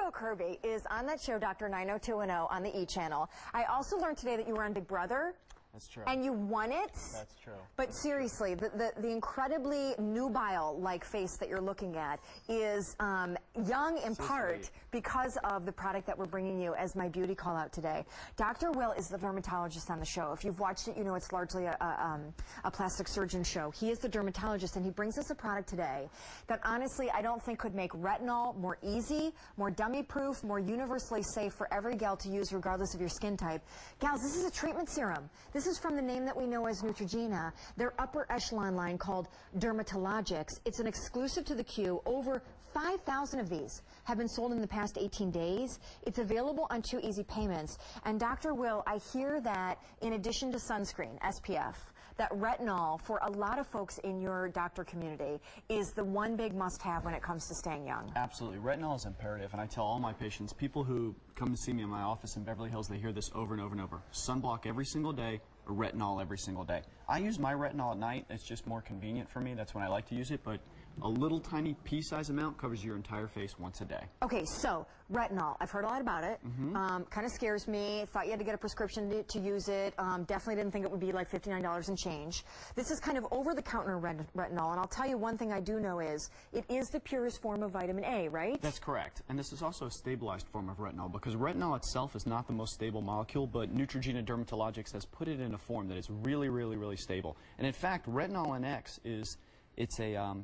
Will Kirby is on that show, Dr. 90210, on the E! channel. I also learned today that you were on Big Brother. That's true. And you won it. That's true. But seriously, the incredibly nubile-like face that you're looking at is young in part because of the product that we're bringing you as my beauty call out today. Dr. Will is the dermatologist on the show. If you've watched it, you know it's largely a plastic surgeon show. He is the dermatologist, and he brings us a product today that honestly I don't think could make retinol more easy, more dummy-proof, more universally safe for every gal to use regardless of your skin type. Gals, this is a treatment serum. This is from the name that we know as Neutrogena, their upper echelon line called Dermatologics. It's an exclusive to the Q. Over 5,000 of these have been sold in the past 18 days. It's available on 2 easy payments. And Dr. Will, I hear that in addition to sunscreen, SPF, that retinol for a lot of folks in your doctor community is the one big must-have when it comes to staying young. Absolutely. Retinol is imperative, and I tell all my patients, people who come to see me in my office in Beverly Hills, they hear this over and over and over. Sunblock every single day, or retinol every single day. I use my retinol at night. It's just more convenient for me. That's when I like to use it, but a little tiny pea-size amount covers your entire face once a day. Okay, so retinol, I've heard a lot about it. Kind of scares me. Thought you had to get a prescription to use it. Definitely didn't think it would be like $59 and change. This is kind of over-the-counter retinol, and I'll tell you one thing I do know is it is the purest form of vitamin A, right? That's correct. And this is also a stabilized form of retinol because retinol itself is not the most stable molecule, but Neutrogena Dermatologics has put it in a form that is really, really, really stable. And in fact, retinol NX it's a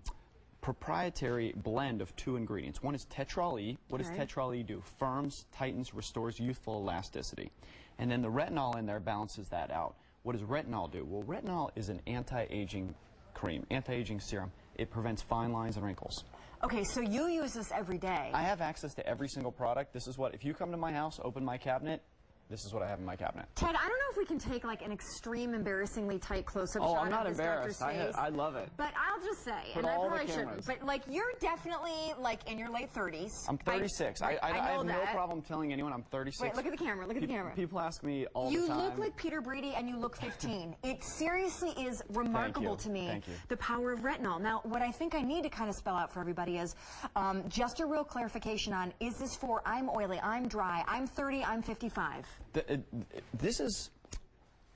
proprietary blend of 2 ingredients. One is Tetrol E. What does Tetrol E do? Firms, tightens, restores youthful elasticity. And then the retinol in there balances that out. What does retinol do? Well, retinol is an anti-aging cream, anti-aging serum. It prevents fine lines and wrinkles. Okay, so you use this every day. I have access to every single product. This is what, if you come to my house, open my cabinet, this is what I have in my cabinet. Ted, I don't know if we can take like an extreme, embarrassing tight close-up shot. Oh, I'm not embarrassed. I love it. But I'll just say, and I probably shouldn't, but like you're definitely like in your late 30s. I'm 36. I have no problem telling anyone I'm 36. Wait, look at the camera. Look at the camera. People ask me all the time. You look like Peter Brady and you look 15. It seriously is remarkable to me, the power of retinol. Now, what I think I need to kind of spell out for everybody is just a real clarification on, is this for I'm oily, I'm dry, I'm 30, I'm 55? This is,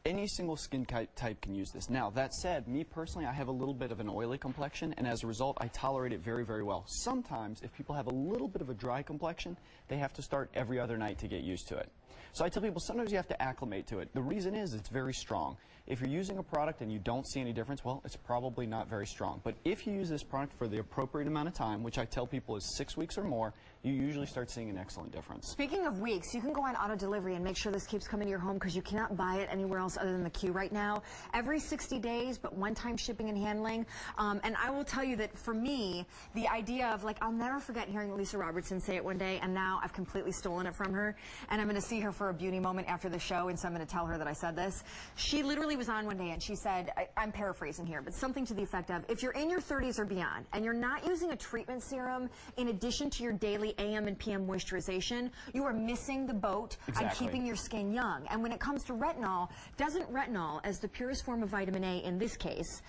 any single skin type can use this. Now, that said, me personally, I have a little bit of an oily complexion, and as a result, I tolerate it very, very well. Sometimes, if people have a little bit of a dry complexion, they have to start every other night to get used to it. So I tell people, sometimes you have to acclimate to it. The reason is it's very strong. If you're using a product and you don't see any difference, well, it's probably not very strong. But if you use this product for the appropriate amount of time, which I tell people is 6 weeks or more, you usually start seeing an excellent difference. Speaking of weeks, you can go on auto delivery and make sure this keeps coming to your home because you cannot buy it anywhere else other than the Q right now. Every 60 days, but one-time shipping and handling. And I will tell you that for me, the idea of like, I'll never forget hearing Lisa Robertson say it one day, and now I've completely stolen it from her. And I'm going to see her for a beauty moment after the show, and so I'm going to tell her that I said this. She literally was on one day and she said, I'm paraphrasing here, but something to the effect of, if you're in your 30s or beyond and you're not using a treatment serum in addition to your daily AM and PM moisturization, you are missing the boat on keeping your skin young. And when it comes to retinol, doesn't retinol, as the purest form of vitamin A in this case,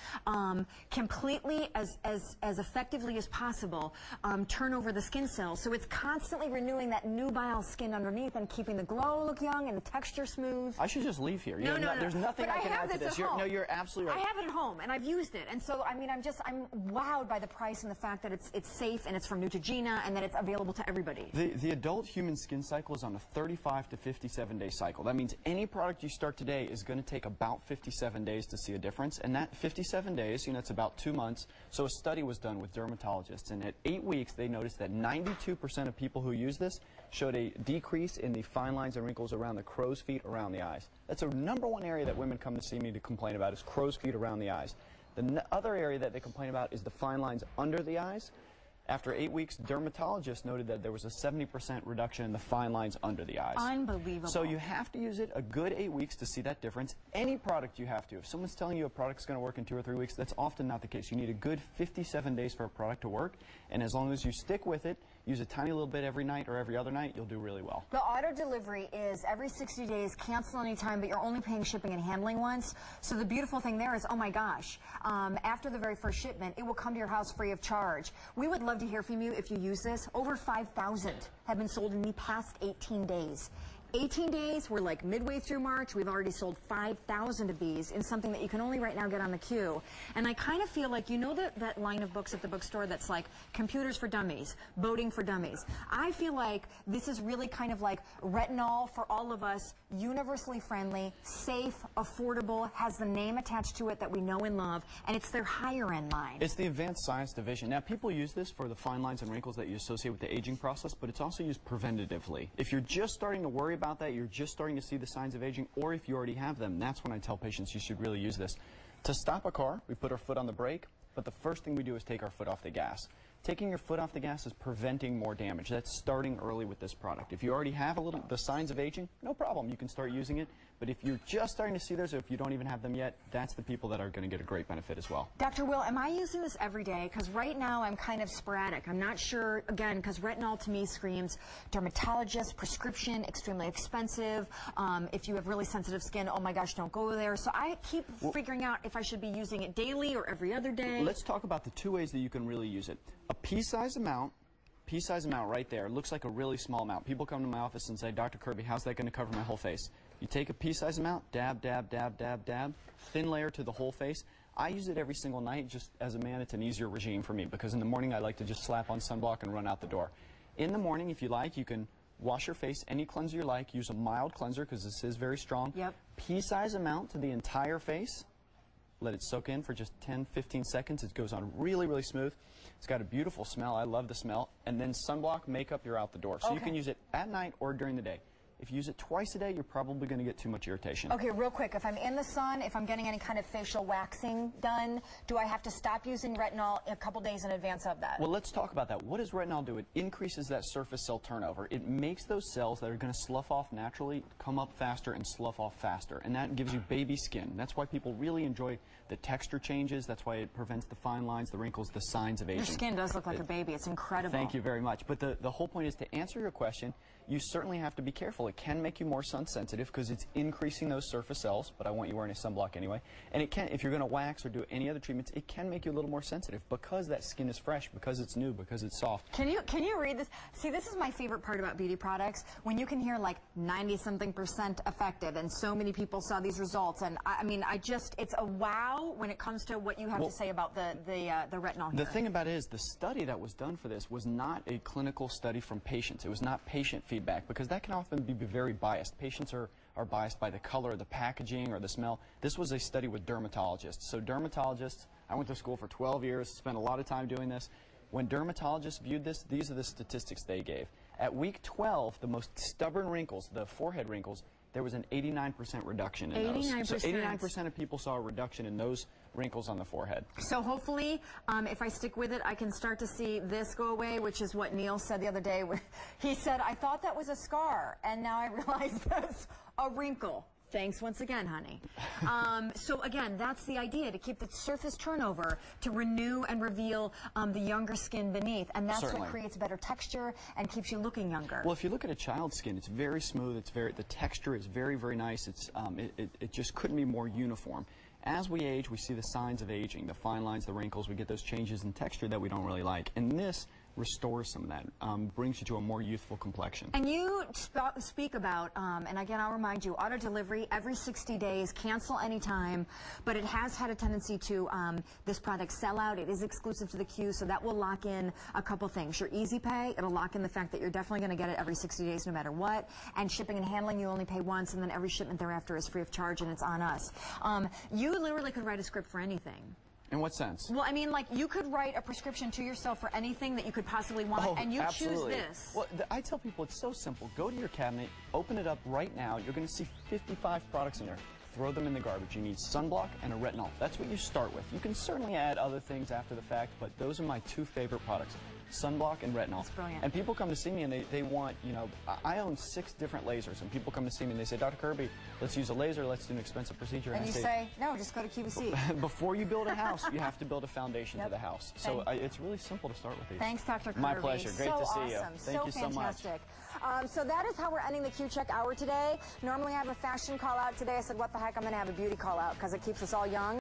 completely as effectively as possible turn over the skin cells. So it's constantly renewing that nubile skin underneath and keeping the glow look young and the texture smooth. I should just leave here. No, there's nothing I can add to this. No, you're absolutely right. I have it at home and I've used it, and so I mean I'm wowed by the price and the fact that it's safe and it's from Neutrogena and that it's available to everybody. The adult human skin cycle is on a 35 to 57 day cycle. That means any product you start today is going to take about 57 days to see a difference, and that 57 days, it's about 2 months. So a study was done with dermatologists, and at 8 weeks they noticed that 92% of people who use this showed a decrease in the fine lines and wrinkles around the crow's feet around the eyes. That's a #1 area that women come to see me to complain about is crow's feet around the eyes. The other area that they complain about is the fine lines under the eyes. After 8 weeks, dermatologists noted that there was a 70% reduction in the fine lines under the eyes. Unbelievable. So you have to use it a good 8 weeks to see that difference. Any product you have to. If someone's telling you a product's going to work in 2 or 3 weeks, that's often not the case. You need a good 57 days for a product to work, and as long as you stick with it, use a tiny little bit every night or every other night, you'll do really well. The auto delivery is every 60 days, cancel anytime, but you're only paying shipping and handling once. So the beautiful thing there is, oh my gosh, after the very first shipment, it will come to your house free of charge. We would love love to hear from you if you use this. Over 5,000 have been sold in the past 18 days. 18 days, we're like midway through March, we've already sold 5,000 of these in something that you can only right now get on the queue. And I kind of feel like, you know that line of books at the bookstore that's like computers for dummies, boating for dummies. I feel like this is really kind of like retinol for all of us, universally friendly, safe, affordable, has the name attached to it that we know and love, and it's their higher end line. It's the advanced science division. Now, people use this for the fine lines and wrinkles that you associate with the aging process, but it's also used preventatively. If you're just starting to worry about that, you're just starting to see the signs of aging, or if you already have them, that's when I tell patients you should really use this. To stop a car, we put our foot on the brake, but the first thing we do is take our foot off the gas. Taking your foot off the gas is preventing more damage. That's starting early with this product. If you already have the signs of aging, no problem, you can start using it. But if you're just starting to see those, or if you don't even have them yet, that's the people that are going to get a great benefit as well. Dr. Will, am I using this every day? Because right now I'm kind of sporadic. I'm not sure, again, because retinol to me screams dermatologist, prescription, extremely expensive. If you have really sensitive skin, oh my gosh, don't go there. So I keep figuring out if I should be using it daily or every other day. Let's talk about the two ways that you can really use it. A pea-size amount right there, looks like a really small amount. People come to my office and say, Dr. Kirby, how's that going to cover my whole face? You take a pea-size amount, dab, dab, dab, dab, dab, thin layer to the whole face. I use it every single night. Just as a man, it's an easier regime for me because in the morning I like to just slap on sunblock and run out the door. In the morning, if you like, you can wash your face, any cleanser you like. Use a mild cleanser because this is very strong. Yep. Pea-size amount to the entire face. Let it soak in for just 10-15 seconds. It goes on really, really smooth. It's got a beautiful smell. I love the smell. And then sunblock, makeup, you're out the door. So you can use it at night or during the day. If you use it twice a day, you're probably going to get too much irritation. Okay, real quick, if I'm in the sun, if I'm getting any kind of facial waxing done, do I have to stop using retinol a couple days in advance of that? Well, let's talk about that. What does retinol do? It increases that surface cell turnover. It makes those cells that are going to slough off naturally come up faster and slough off faster, and that gives you baby skin. That's why people really enjoy the texture changes. That's why it prevents the fine lines, the wrinkles, the signs of aging. Your skin does look like a baby. It's incredible. Thank you very much. But the whole point is to answer your question, you certainly have to be careful. It can make you more sun sensitive because it's increasing those surface cells, but I want you wearing a sunblock anyway. And it can, if you're going to wax or do any other treatments, it can make you a little more sensitive because that skin is fresh, because it's new, because it's soft. Can you read this? See, this is my favorite part about beauty products, when you can hear like 90-something% effective, and so many people saw these results. And I mean, it's a wow when it comes to what you have to say about the retinol here. The thing about it is, the study that was done for this was not a clinical study from patients. It was not patient feedback, because that can often be very biased. Patients are biased by the color, the packaging, or the smell. This was a study with dermatologists. So dermatologists, I went to school for 12 years, spent a lot of time doing this. When dermatologists viewed this, these are the statistics they gave. At week 12, the most stubborn wrinkles, the forehead wrinkles, there was an 89% reduction in those. So 89% of people saw a reduction in those wrinkles on the forehead. So hopefully, if I stick with it, I can start to see this go away, which is what Neil said the other day. He said, I thought that was a scar, and now I realize that's a wrinkle. Thanks once again, honey. So again, that's the idea, to keep the surface turnover, to renew and reveal the younger skin beneath. And that's what creates better texture and keeps you looking younger. Well, if you look at a child's skin, it's very smooth. The texture is very, very nice. It just couldn't be more uniform. As we age, we see the signs of aging, the fine lines, the wrinkles. We get those changes in texture that we don't really like. And this restores some of that, brings you to a more youthful complexion. And you speak about, and again, I'll remind you, auto delivery every 60 days, cancel anytime, but it has had a tendency to, this product sell out. It is exclusive to the queue, so that will lock in a couple things. Your easy pay, it'll lock in the fact that you're definitely going to get it every 60 days no matter what, and shipping and handling, you only pay once, and then every shipment thereafter is free of charge, and it's on us. You literally could write a script for anything. In what sense? Well, I mean, like, you could write a prescription to yourself for anything that you could possibly want, and you choose this. Well, I tell people it's so simple. Go to your cabinet, open it up right now. You're going to see 55 products in there. Throw them in the garbage. You need sunblock and a retinol. That's what you start with. You can certainly add other things after the fact, but those are my two favorite products. Sunblock and retinol. That's brilliant. And people come to see me and they want, you know, I own 6 different lasers, and people come to see me and they say, Dr. Kirby, let's use a laser, let's do an expensive procedure. And you say, no, just go to QVC. Before you build a house, you have to build a foundation to the house. So it's really simple to start with these. Thanks, Dr. Kirby. My pleasure. Great to see you. Thank you so much. Fantastic. So that is how we're ending the Q-Check hour today. Normally I have a fashion call out today. I said, what the heck, I'm going to have a beauty call out because it keeps us all young.